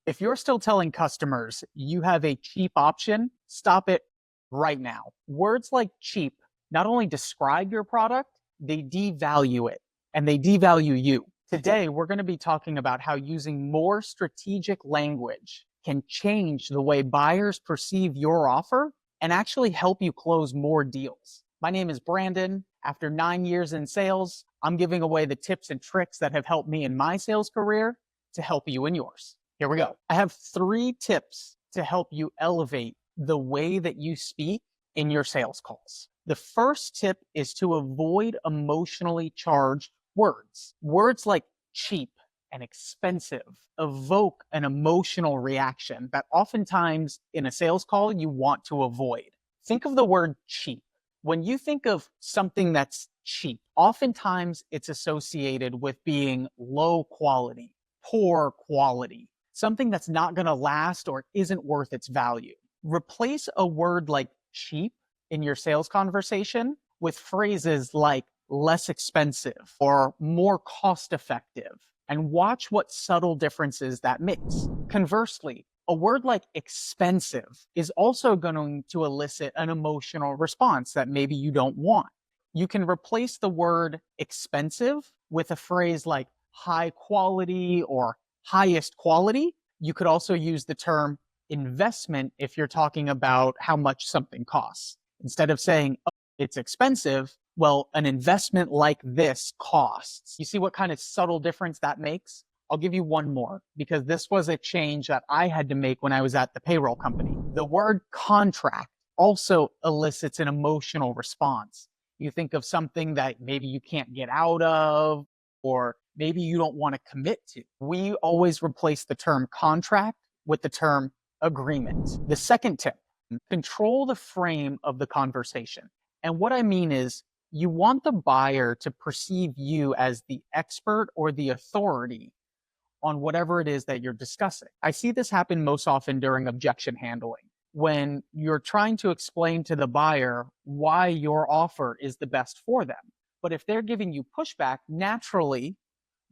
If you're still telling customers you have a cheap option, stop it right now. Words like cheap not only describe your product, they devalue it and they devalue you. Today, we're going to be talking about how using more strategic language can change the way buyers perceive your offer and actually help you close more deals. My name is Brandon. After 9 years in sales, I'm giving away the tips and tricks that have helped me in my sales career to help you in yours. Here we go. I have 3 tips to help you elevate the way that you speak in your sales calls. The first tip is to avoid emotionally charged words. Words like cheap and expensive evoke an emotional reaction that oftentimes in a sales call you want to avoid. Think of the word cheap. When you think of something that's cheap, oftentimes it's associated with being low quality, poor quality, something that's not going to last or isn't worth its value. Replace a word like cheap in your sales conversation with phrases like less expensive or more cost effective, and watch what subtle differences that makes. Conversely, a word like expensive is also going to elicit an emotional response that maybe you don't want. You can replace the word expensive with a phrase like high quality or highest quality. You could also use the term investment if you're talking about how much something costs. Instead of saying, oh, it's expensive, well, an investment like this costs. You see what kind of subtle difference that makes? I'll give you one more because this was a change that I had to make when I was at the payroll company. The word contract also elicits an emotional response. You think of something that maybe you can't get out of, or maybe you don't want to commit to. We always replace the term contract with the term agreement. The second tip, control the frame of the conversation. And what I mean is, you want the buyer to perceive you as the expert or the authority on whatever it is that you're discussing. I see this happen most often during objection handling, when you're trying to explain to the buyer why your offer is the best for them. But if they're giving you pushback, naturally,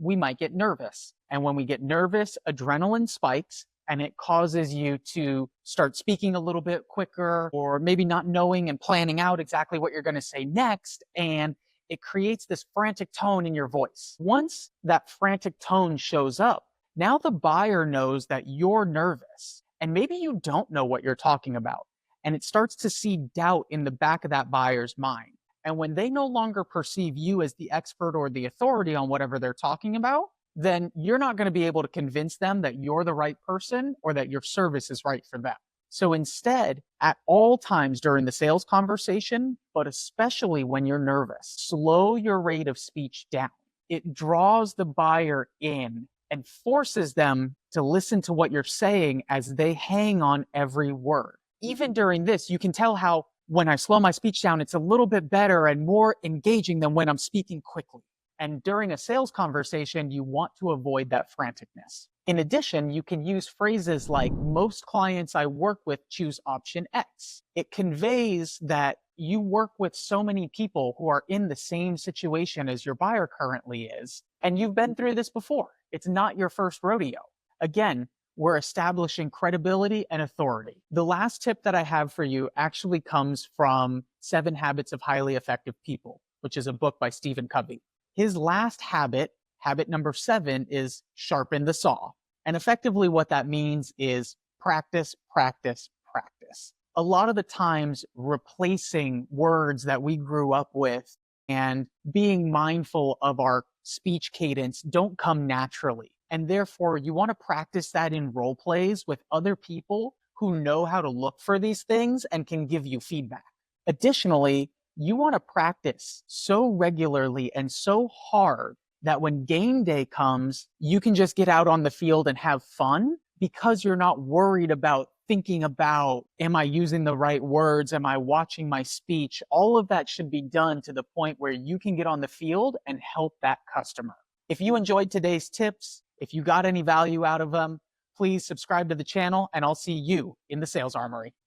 we might get nervous. And when we get nervous, adrenaline spikes and it causes you to start speaking a little bit quicker, or maybe not knowing and planning out exactly what you're going to say next. And it creates this frantic tone in your voice. Once that frantic tone shows up, now the buyer knows that you're nervous and maybe you don't know what you're talking about. And it starts to seed doubt in the back of that buyer's mind. And when they no longer perceive you as the expert or the authority on whatever they're talking about, then you're not going to be able to convince them that you're the right person or that your service is right for them. So instead, at all times during the sales conversation, but especially when you're nervous, slow your rate of speech down. It draws the buyer in and forces them to listen to what you're saying as they hang on every word. Even during this, you can tell how when I slow my speech down, it's a little bit better and more engaging than when I'm speaking quickly. And during a sales conversation, you want to avoid that franticness. In addition, you can use phrases like, most clients I work with choose option X. It conveys that you work with so many people who are in the same situation as your buyer currently is, and you've been through this before. It's not your first rodeo. Again, we're establishing credibility and authority. The last tip that I have for you actually comes from 7 Habits of Highly Effective People, which is a book by Stephen Covey. His last habit, habit number 7, is sharpen the saw. And effectively what that means is practice, practice, practice. A lot of the times replacing words that we grew up with and being mindful of our speech cadence don't come naturally. And therefore you want to practice that in role plays with other people who know how to look for these things and can give you feedback. Additionally, you want to practice so regularly and so hard that when game day comes, you can just get out on the field and have fun because you're not worried about thinking about, am I using the right words? Am I watching my speech? All of that should be done to the point where you can get on the field and help that customer. If you enjoyed today's tips, if you got any value out of them, please subscribe to the channel and I'll see you in the Sales Armory.